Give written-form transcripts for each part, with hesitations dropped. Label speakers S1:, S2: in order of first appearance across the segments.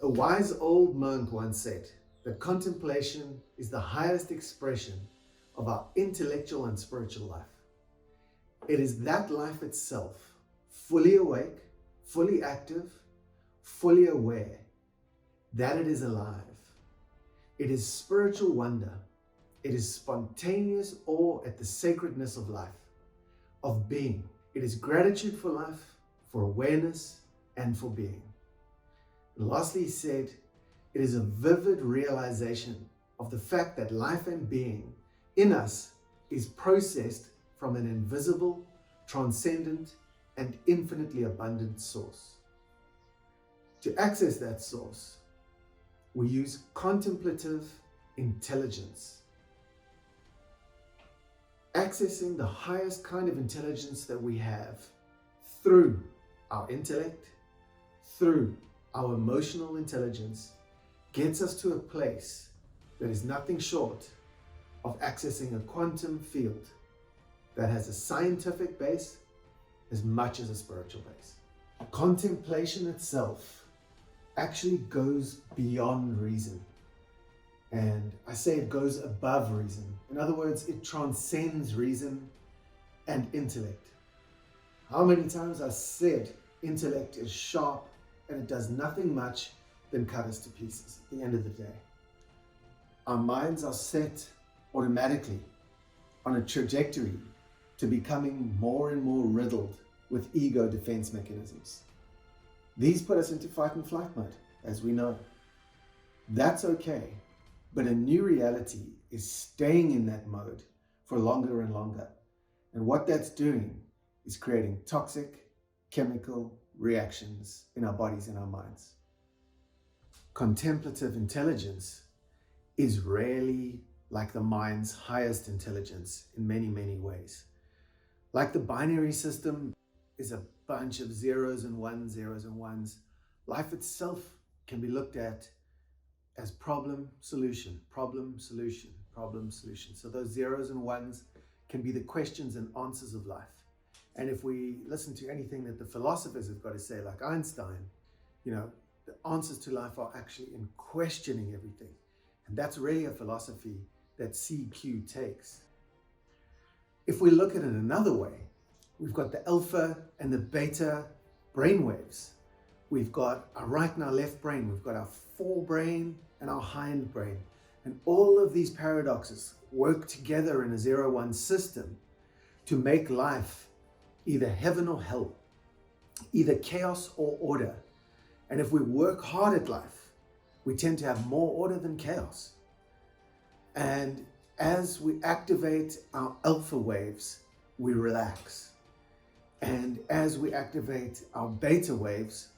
S1: A wise old monk once said that contemplation is the highest expression of our intellectual and spiritual life. It is that life itself, fully awake, fully active, fully aware, that it is alive. It is spiritual wonder. It is spontaneous awe at the sacredness of life, of being. It is gratitude for life, for awareness, and for being. And lastly, he said, it is a vivid realization of the fact that life and being in us is processed from an invisible, transcendent, and infinitely abundant source. To access that source, we use contemplative intelligence. Accessing the highest kind of intelligence that we have through our intellect, through our emotional intelligence, gets us to a place that is nothing short of accessing a quantum field that has a scientific base as much as a spiritual base. Contemplation itself actually goes beyond reason. And I say it goes above reason. In other words, it transcends reason and intellect. How many times I said intellect is sharp and it does nothing much than cut us to pieces at the end of the day. Our minds are set automatically on a trajectory to becoming more and more riddled with ego defense mechanisms. These put us into fight and flight mode, as we know. That's okay, but a new reality is staying in that mode for longer and longer. And what that's doing is creating toxic chemical reactions in our bodies and our minds. Contemplative intelligence is rarely like the mind's highest intelligence in many, many ways. Like the binary system is a bunch of zeros and ones, life itself can be looked at as problem, solution, problem, solution, problem, solution. So those zeros and ones can be the questions and answers of life. And if we listen to anything that the philosophers have got to say, like Einstein, the answers to life are actually in questioning everything. And that's really a philosophy that CQ takes. If we look at it another way, we've got the alpha and the beta brainwaves. We've got our right and our left brain. We've got our forebrain and our hindbrain. And all of these paradoxes work together in a 0-1 system to make life either heaven or hell, either chaos or order. And if we work hard at life, we tend to have more order than chaos. And as we activate our alpha waves, we relax. And as we activate our beta waves,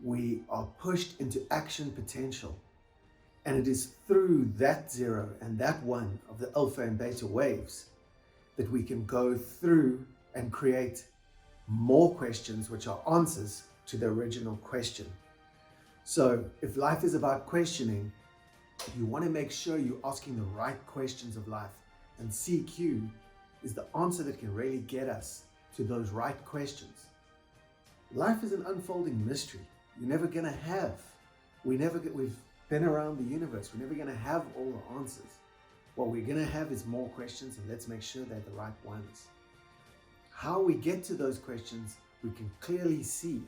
S1: we are pushed into action potential. And it is through that 0 and that 1 of the alpha and beta waves that we can go through and create more questions, which are answers to the original question. So if life is about questioning, you want to make sure you're asking the right questions of life. And CQ is the answer that can really get us to those right questions. Life is an unfolding mystery. You're never going to have. We've been around the universe. We're never going to have all the answers. What we're going to have is more questions, and let's make sure they're the right ones. How we get to those questions, we can clearly see.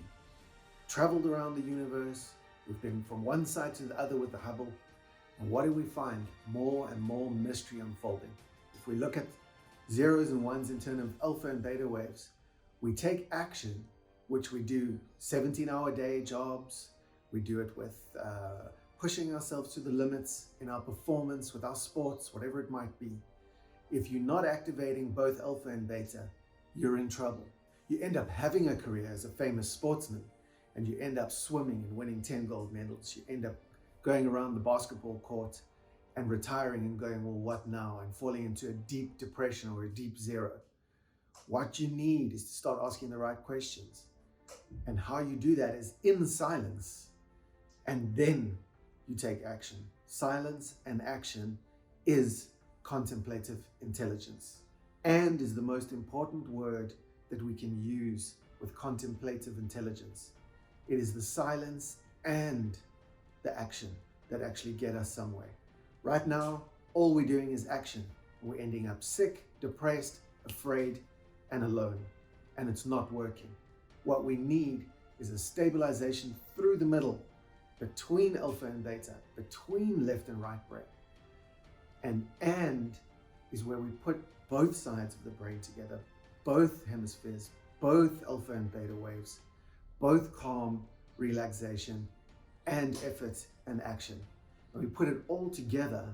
S1: Traveled around the universe, we've been from one side to the other with the Hubble, and what do we find? More and more mystery unfolding. If we look at zeros and ones in terms of alpha and beta waves, we take action, which we do 17-hour-day jobs. We do it with pushing ourselves to the limits in our performance, with our sports, whatever it might be. If you're not activating both alpha and beta, you're in trouble. You end up having a career as a famous sportsman, and you end up swimming and winning 10 gold medals. You end up going around the basketball court and retiring and going, well, what now? And falling into a deep depression or a deep 0. What you need is to start asking the right questions. And how you do that is in silence, and then you take action. Silence and action is contemplative intelligence, and is the most important word that we can use with contemplative intelligence. It is the silence and the action that actually get us somewhere. Right now, all we're doing is action. We're ending up sick, depressed, afraid, and alone. And it's not working. What we need is a stabilization through the middle, between alpha and beta, between left and right brain. And is where we put both sides of the brain together, both hemispheres, both alpha and beta waves, both calm, relaxation, and effort and action. And we put it all together,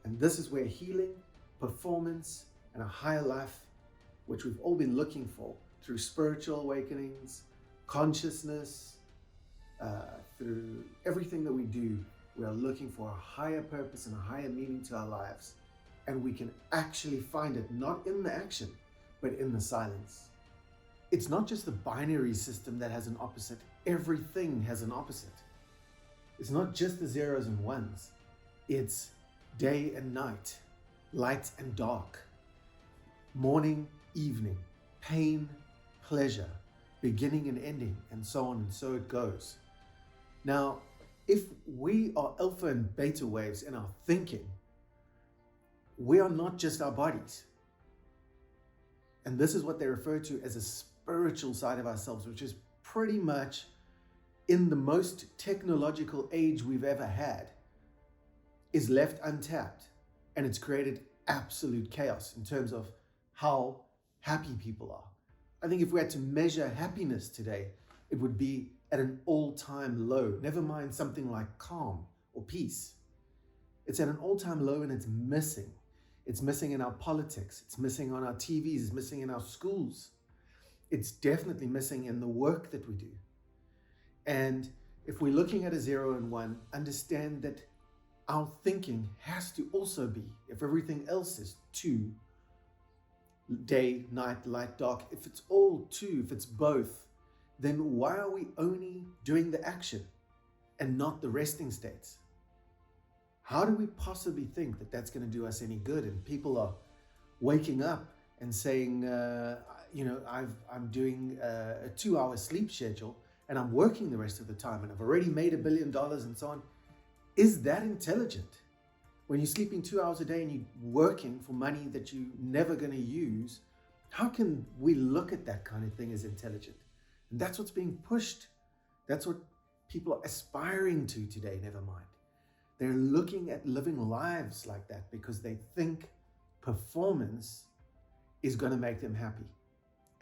S1: and this is where healing, performance, and a higher life, which we've all been looking for through spiritual awakenings, consciousness, through everything that we do, we are looking for a higher purpose and a higher meaning to our lives. And we can actually find it not in the action, but in the silence. It's not just the binary system that has an opposite. Everything has an opposite. It's not just the zeros and ones. It's day and night, light and dark, morning, evening, pain, pleasure, beginning and ending, and so on and so it goes. Now, if we are alpha and beta waves in our thinking, we are not just our bodies. And this is what they refer to as a spiritual side of ourselves, which is pretty much in the most technological age we've ever had, is left untapped. And it's created absolute chaos in terms of how happy people are. I think if we had to measure happiness today, it would be at an all-time low, never mind something like calm or peace. It's at an all-time low, and it's missing. It's missing in our politics. It's missing on our TVs. It's missing in our schools. It's definitely missing in the work that we do. And if we're looking at a 0 and 1, understand that our thinking has to also be, if everything else is 2, day, night, light, dark, if it's all 2, if it's both, then why are we only doing the action and not the resting states? How do we possibly think that that's going to do us any good? And people are waking up and saying, I'm doing a 2-hour sleep schedule and I'm working the rest of the time and I've already made $1 billion and so on. Is that intelligent? When you're sleeping 2 hours a day and you're working for money that you're never going to use, how can we look at that kind of thing as intelligent? And that's what's being pushed. That's what people are aspiring to today, never mind. They're looking at living lives like that because they think performance is going to make them happy.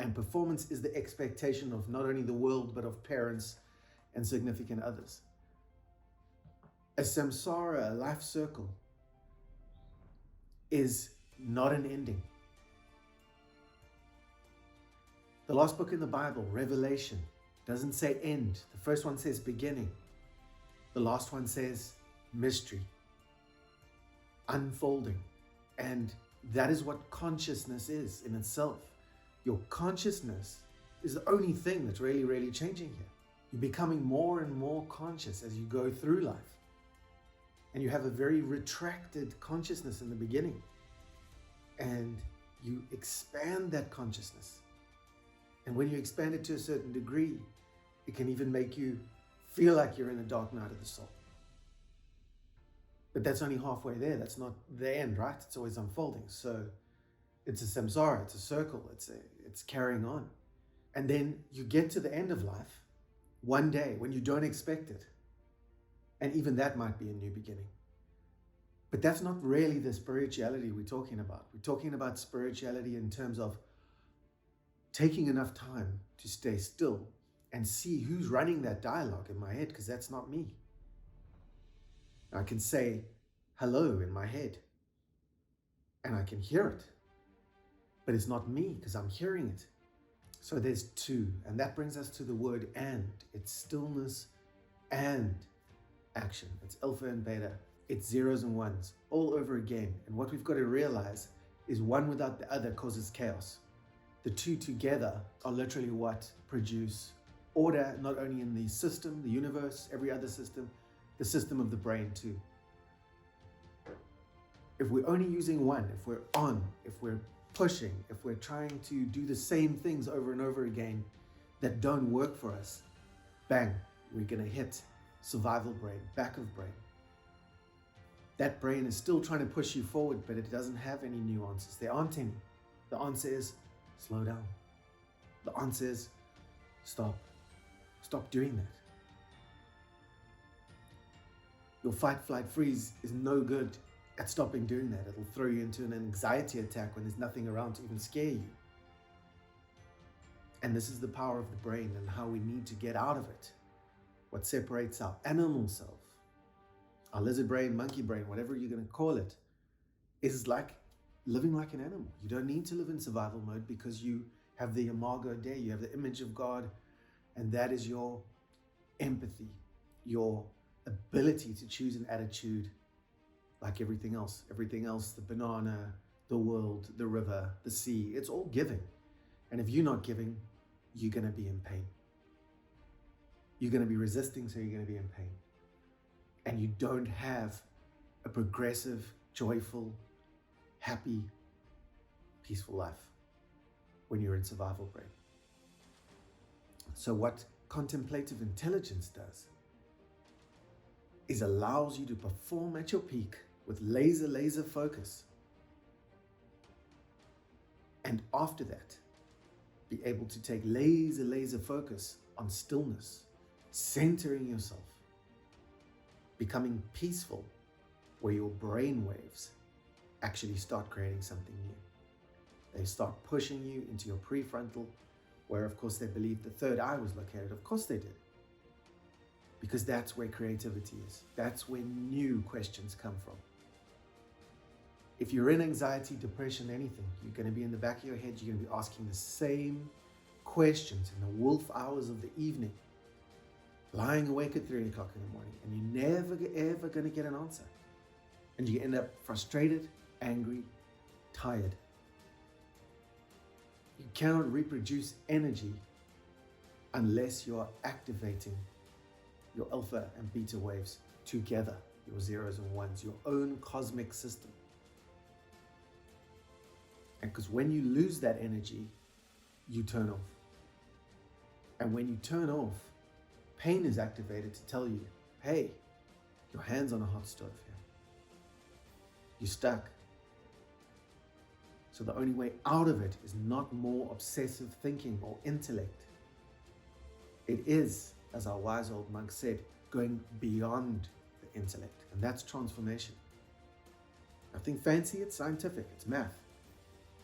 S1: And performance is the expectation of not only the world, but of parents and significant others. A samsara, a life circle, is not an ending. The last book in the Bible, Revelation, doesn't say end. The first one says beginning. The last one says mystery, unfolding. And that is what consciousness is in itself. Your consciousness is the only thing that's really, really changing here. You're becoming more and more conscious as you go through life. And you have a very retracted consciousness in the beginning. And you expand that consciousness. And when you expand it to a certain degree, it can even make you feel like you're in a dark night of the soul. But that's only halfway there. That's not the end, right? It's always unfolding. So it's a samsara, it's a circle, it's carrying on. And then you get to the end of life one day when you don't expect it. And even that might be a new beginning. But that's not really the spirituality we're talking about. We're talking about spirituality in terms of taking enough time to stay still and see who's running that dialogue in my head, because that's not me. I can say hello in my head and I can hear it, but it's not me because I'm hearing it. So there's 2, and that brings us to the word and. It's stillness and action. It's alpha and beta. It's zeros and ones all over again. And what we've got to realize is one without the other causes chaos. The 2 together are literally what produce order, not only in the system, the universe, every other system, the system of the brain too. If we're only using one, if we're on, if we're pushing, if we're trying to do the same things over and over again that don't work for us, bang, we're going to hit survival brain, back of brain. That brain is still trying to push you forward, but it doesn't have any nuances. There aren't any. The answer is slow down. The answer is stop. Stop doing that. Your fight, flight, freeze is no good at stopping doing that. It'll throw you into an anxiety attack when there's nothing around to even scare you. And this is the power of the brain and how we need to get out of it. What separates our animal self, our lizard brain, monkey brain, whatever you're going to call it, is like living like an animal. You don't need to live in survival mode because you have the imago Dei, you have the image of God, and that is your empathy, your ability to choose an attitude like everything else. Everything else, the banana, the world, the river, the sea, it's all giving. And if you're not giving, you're going to be in pain. You're going to be resisting, so you're going to be in pain. And you don't have a progressive, joyful, happy, peaceful life when you're in survival brain. So what contemplative intelligence does is allows you to perform at your peak with laser focus. And after that, be able to take laser focus on stillness, centering yourself, becoming peaceful, where your brain waves actually start creating something new. They start pushing you into your prefrontal, where of course they believed the third eye was located. Of course they did. Because that's where creativity is. That's where new questions come from. If you're in anxiety, depression, anything, you're going to be in the back of your head, you're going to be asking the same questions in the wolf hours of the evening, lying awake at 3 o'clock in the morning, and you're never ever going to get an answer. And you end up frustrated, angry, tired. You cannot reproduce energy unless you are activating your alpha and beta waves together, your zeros and ones, your own cosmic system. And because when you lose that energy, you turn off. And when you turn off, pain is activated to tell you, hey, your hand's on a hot stove here. You're stuck. So the only way out of it is not more obsessive thinking or intellect. It is, as our wise old monk said, going beyond the intellect. And that's transformation. Nothing fancy, it's scientific, it's math.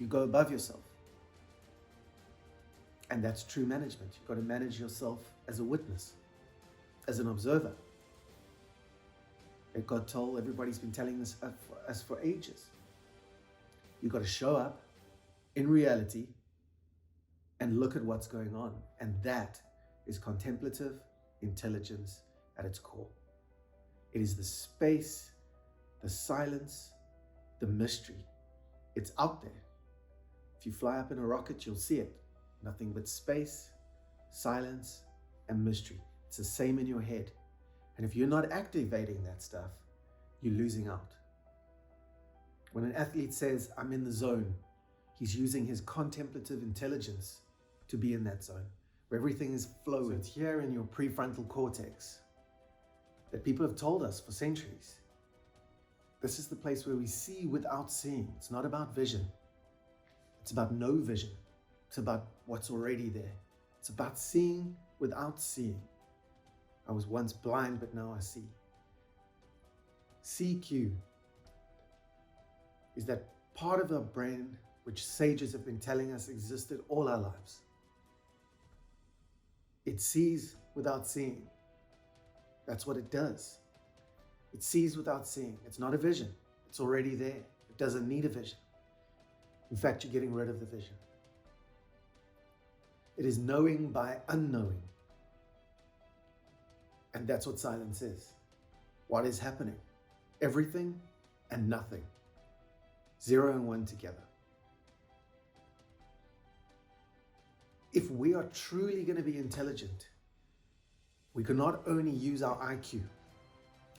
S1: You go above yourself. And that's true management. You've got to manage yourself as a witness, as an observer. Eckhart Tolle, everybody's been telling this us for ages. You've got to show up in reality and look at what's going on. And that is contemplative intelligence at its core. It is the space, the silence, the mystery. It's out there. If you fly up in a rocket, you'll see it. Nothing but space, silence, and mystery. It's the same in your head. And if you're not activating that stuff, you're losing out. When an athlete says, I'm in the zone, he's using his contemplative intelligence to be in that zone, where everything is flowing. So it's here in your prefrontal cortex that people have told us for centuries. This is the place where we see without seeing. It's not about vision. It's about no vision. It's about what's already there. It's about seeing without seeing. I was once blind, but now I see. CQ is that part of our brain which sages have been telling us existed all our lives. It sees without seeing. That's what it does. It sees without seeing. It's not a vision. It's already there. It doesn't need a vision. In fact, you're getting rid of the vision. It is knowing by unknowing. And that's what silence is. What is happening? Everything and nothing. 0 and 1 together. If we are truly going to be intelligent, we can not only use our IQ.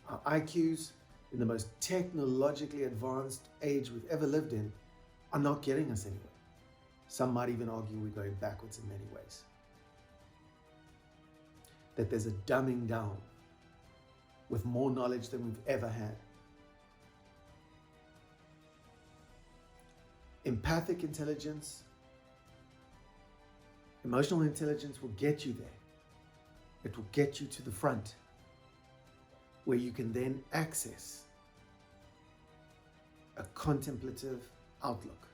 S1: Our IQs in the most technologically advanced age we've ever lived in are not getting us anywhere. Some might even argue we're going backwards in many ways. That there's a dumbing down with more knowledge than we've ever had. Empathic intelligence, emotional intelligence will get you there. It will get you to the front, where you can then access a contemplative outlook.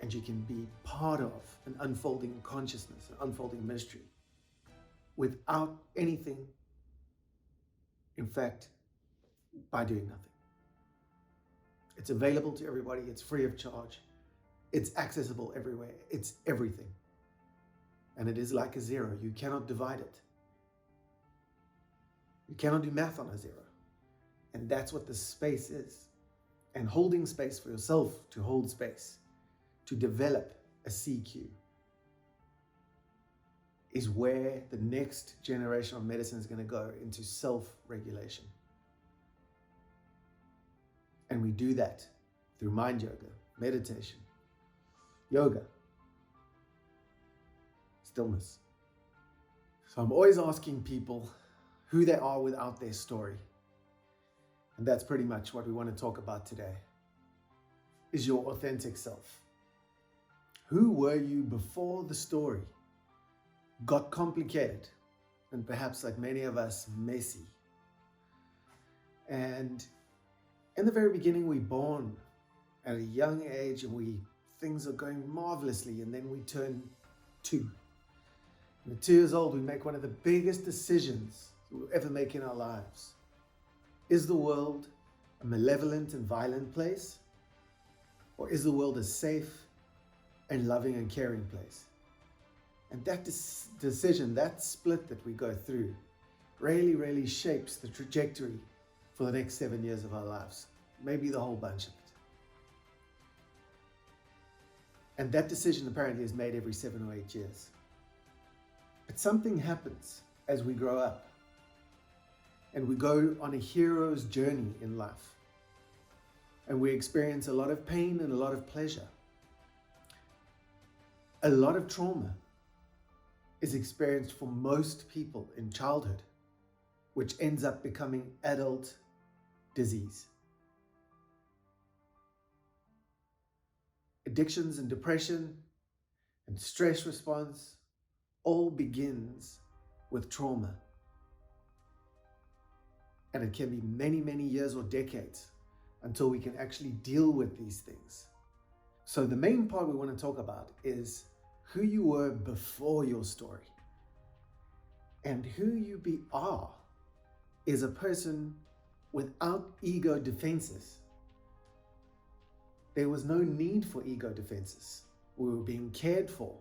S1: And you can be part of an unfolding consciousness, an unfolding mystery, without anything, in fact, by doing nothing. It's available to everybody, it's free of charge, it's accessible everywhere, it's everything. And it is like a zero, you cannot divide it. You cannot do math on a zero. And that's what the space is. And holding space for yourself to hold space, to develop a CQ, is where the next generation of medicine is going to go, into self-regulation. And we do that through mind yoga, meditation, yoga, stillness. So I'm always asking people who they are without their story. And that's pretty much what we want to talk about today. Is your authentic self. Who were you before the story got complicated and perhaps, like many of us, messy? And in the very beginning, we're born at a young age and things are going marvelously, and then we turn 2. And at 2 years old, we make one of the biggest decisions we'll ever make in our lives. Is the world a malevolent and violent place? Or is the world a safe and loving and caring place? And that decision, that split that we go through, really shapes the trajectory for the next 7 years of our lives. Maybe the whole bunch of it. And that decision apparently is made every 7 or 8 years. But something happens as we grow up. And we go on a hero's journey in life. And we experience a lot of pain and a lot of pleasure. A lot of trauma is experienced for most people in childhood, which ends up becoming adult disease. Addictions and depression and stress response all begins with trauma. And it can be many years or decades until we can actually deal with these things. So the main part we want to talk about is who you were before your story. And who you are is a person without ego defenses. There was no need for ego defenses. We were being cared for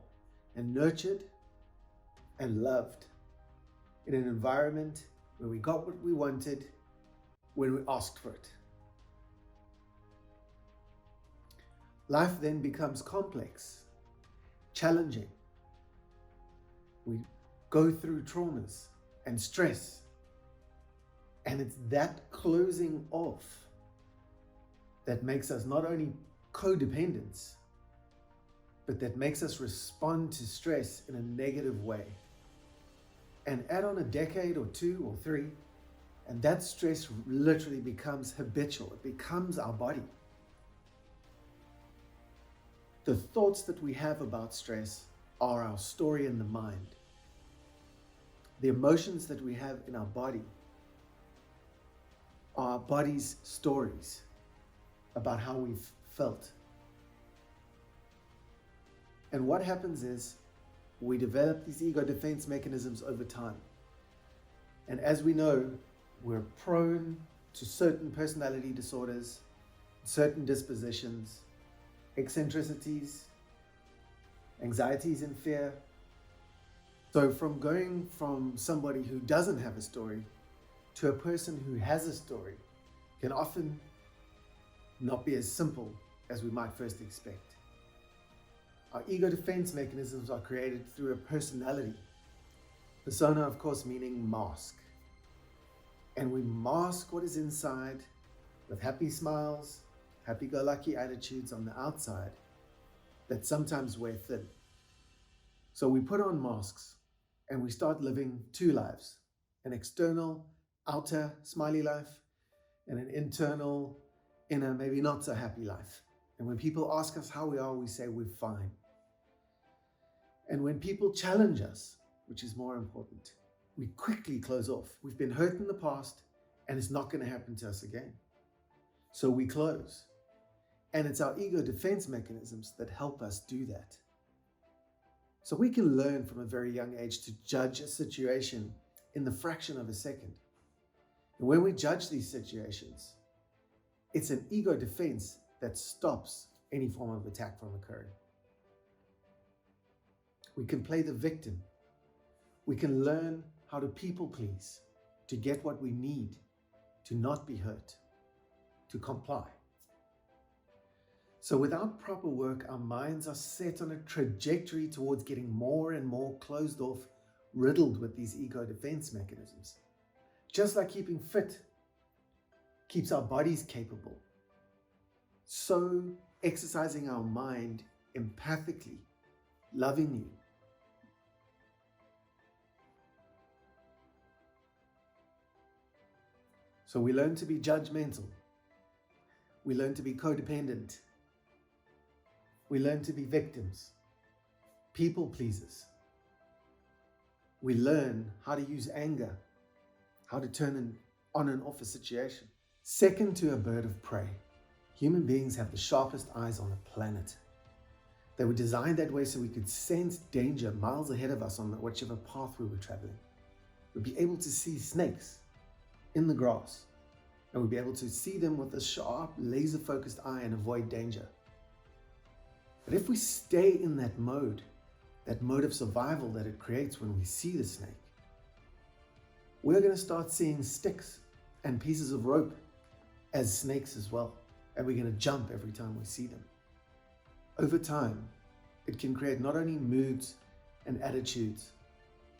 S1: and nurtured and loved in an environment where we got what we wanted when we asked for it. Life then becomes complex, challenging. We go through traumas and stress. And it's that closing off that makes us not only codependents, but that makes us respond to stress in a negative way. And add on a decade or 2 or 3, and that stress literally becomes habitual. It becomes our body. The thoughts that we have about stress are our story in the mind. The emotions that we have in our body are our body's stories about how we've felt. And what happens is we develop these ego defense mechanisms over time. And as we know, we're prone to certain personality disorders, certain dispositions, eccentricities, anxieties and fear. So from going from somebody who doesn't have a story to a person who has a story can often not be as simple as we might first expect. Our ego defense mechanisms are created through a personality. Persona, of course, meaning mask. And we mask what is inside with happy smiles, happy-go-lucky attitudes on the outside that sometimes wear thin. So we put on masks and we start living 2 lives, an external, outer, smiley life, and an internal, inner, maybe not so happy life. And when people ask us how we are, we say we're fine. And when people challenge us, which is more important, we quickly close off. We've been hurt in the past, and it's not going to happen to us again. So we close. And it's our ego defense mechanisms that help us do that. So we can learn from a very young age to judge a situation in the fraction of a second. And when we judge these situations, it's an ego defense that stops any form of attack from occurring. We can play the victim. We can learn how to people please, to get what we need, to not be hurt, to comply. So without proper work, our minds are set on a trajectory towards getting more and more closed off, riddled with these ego defense mechanisms. Just like keeping fit keeps our bodies capable, so exercising our mind empathically, lovingly, so we learn to be judgmental. We learn to be codependent. We learn to be victims, people pleasers. We learn how to use anger, how to turn on and off a situation. Second to a bird of prey, human beings have the sharpest eyes on the planet. They were designed that way so we could sense danger miles ahead of us on whichever path we were traveling. We'd be able to see snakes in the grass, and we'd be able to see them with a sharp, laser-focused eye and avoid danger. But if we stay in that mode of survival that it creates when we see the snake, we're going to start seeing sticks and pieces of rope as snakes as well. And we're going to jump every time we see them. Over time, it can create not only moods and attitudes,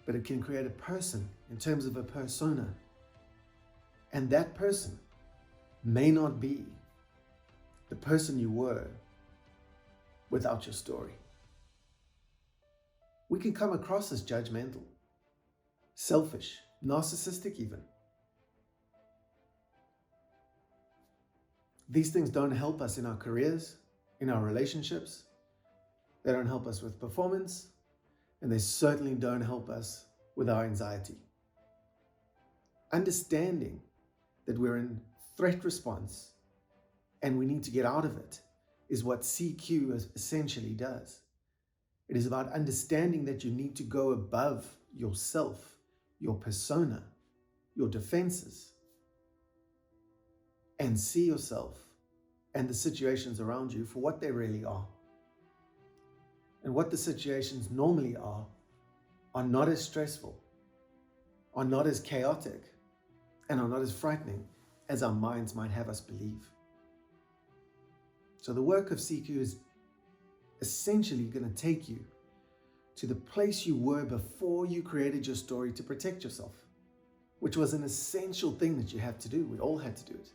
S1: but it can create a person in terms of a persona. And that person may not be the person you were without your story. We can come across as judgmental, selfish, narcissistic even. These things don't help us in our careers, in our relationships. They don't help us with performance, and they certainly don't help us with our anxiety. Understanding that we're in threat response and we need to get out of it is what CQ essentially does. It is about understanding that you need to go above yourself, your persona, your defenses, and see yourself and the situations around you for what they really are. And what the situations normally are not as stressful, are not as chaotic, and are not as frightening as our minds might have us believe. So the work of CQ is essentially going to take you to the place you were before you created your story to protect yourself, which was an essential thing that you had to do. We all had to do it.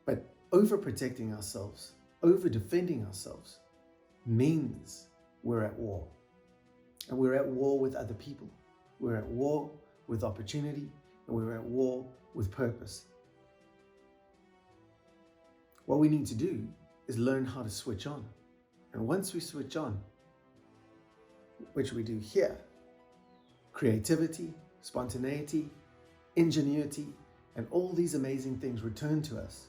S1: But overprotecting ourselves, over-defending ourselves, means we're at war. And we're at war with other people. We're at war with opportunity, and we're at war with purpose. What we need to do is learn how to switch on. And once we switch on, which we do here, creativity, spontaneity, ingenuity, and all these amazing things return to us.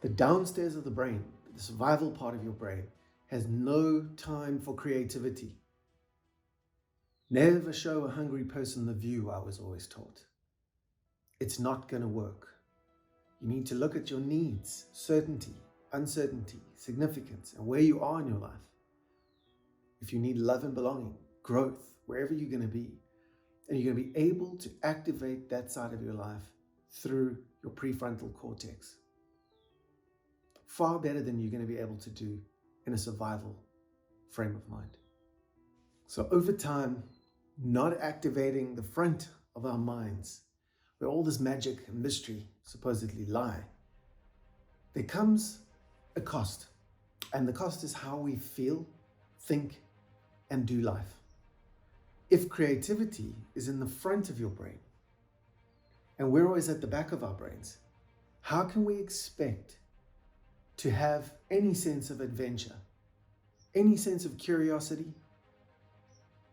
S1: The downstairs of the brain, the survival part of your brain, has no time for creativity. Never show a hungry person the view, I was always taught. It's not going to work. You need to look at your needs, certainty, uncertainty, significance, and where you are in your life. If you need love and belonging, growth, wherever you're going to be, and you're going to be able to activate that side of your life through your prefrontal cortex. Far better than you're going to be able to do in a survival frame of mind. So over time, not activating the front of our minds, where all this magic and mystery supposedly lie, there comes a cost. And the cost is how we feel, think, and do life. If creativity is in the front of your brain and we're always at the back of our brains, how can we expect to have any sense of adventure, any sense of curiosity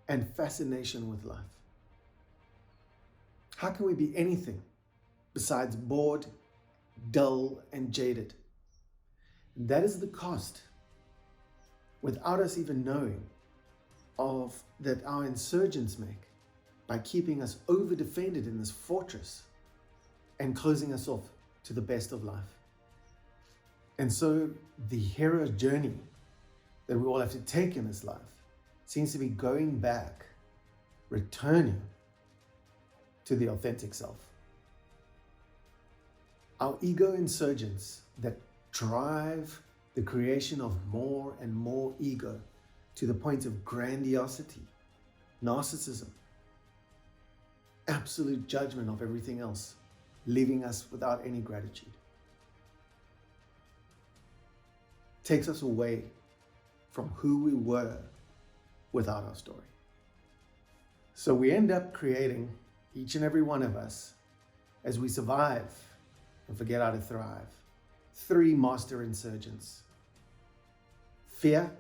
S1: and fascination with life? How can we be anything besides bored, dull, and jaded? That is the cost, without us even knowing, of that our insurgents make by keeping us over-defended in this fortress and closing us off to the best of life. And so the hero's journey that we all have to take in this life seems to be going back, returning to the authentic self. Our ego insurgents that drive the creation of more and more ego to the point of grandiosity, narcissism, absolute judgment of everything else, leaving us without any gratitude, takes us away from who we were without our story. So we end up creating, each and every one of us, as we survive and forget how to thrive, 3 master insurgents: fear,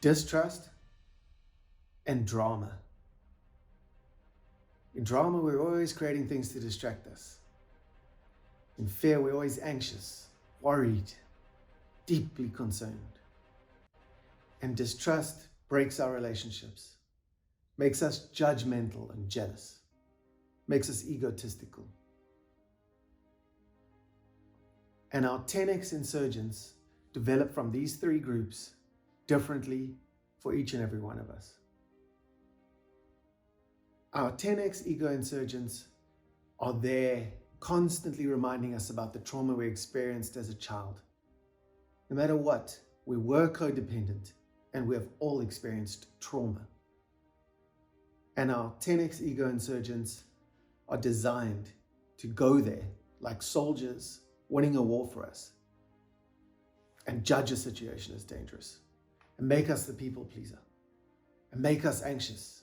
S1: distrust, and drama. In drama, we're always creating things to distract us. In fear, we're always anxious, worried, deeply concerned. And distrust breaks our relationships, makes us judgmental and jealous, makes us egotistical. And our 10x insurgents develop from these 3 groups differently for each and every one of us. Our 10x ego insurgents are there constantly reminding us about the trauma we experienced as a child. No matter what, we were codependent and we have all experienced trauma. And our 10x ego insurgents are designed to go there like soldiers winning a war for us and judge a situation as dangerous and make us the people pleaser and make us anxious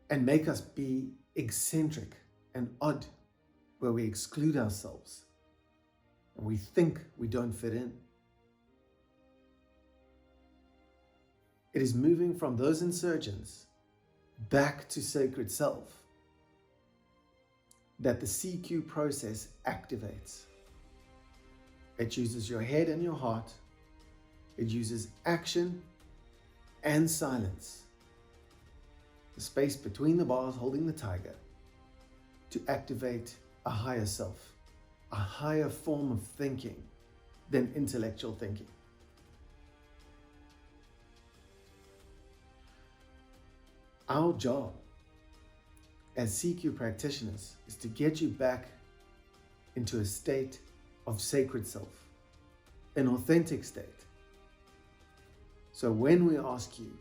S1: and make us be eccentric and odd, where we exclude ourselves and we think we don't fit in. It is moving from those insurgents back to sacred self that the CQ process activates. It uses your head and your heart. It uses action and silence, the space between the bars holding the tiger, to activate a higher self, a higher form of thinking than intellectual thinking. Our job as CQ practitioners is to get you back into a state of sacred self, an authentic state. So when we ask you,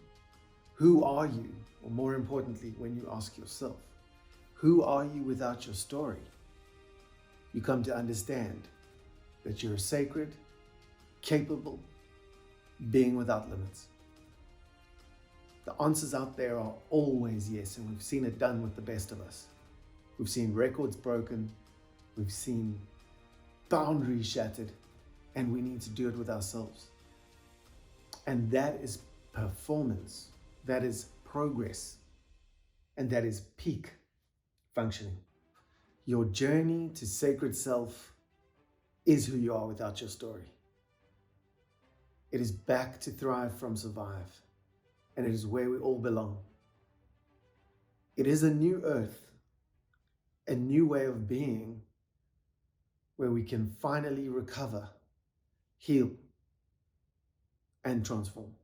S1: who are you? Or more importantly, when you ask yourself, who are you without your story? You come to understand that you're a sacred, capable being without limits. The answers out there are always yes, and we've seen it done with the best of us. We've seen records broken, we've seen boundaries shattered, and we need to do it with ourselves. And that is performance, that is progress, and that is peak functioning. Your journey to sacred self is who you are without your story. It is back to thrive from survive. And it is where we all belong. It is a new earth, a new way of being, where we can finally recover, heal, and transform.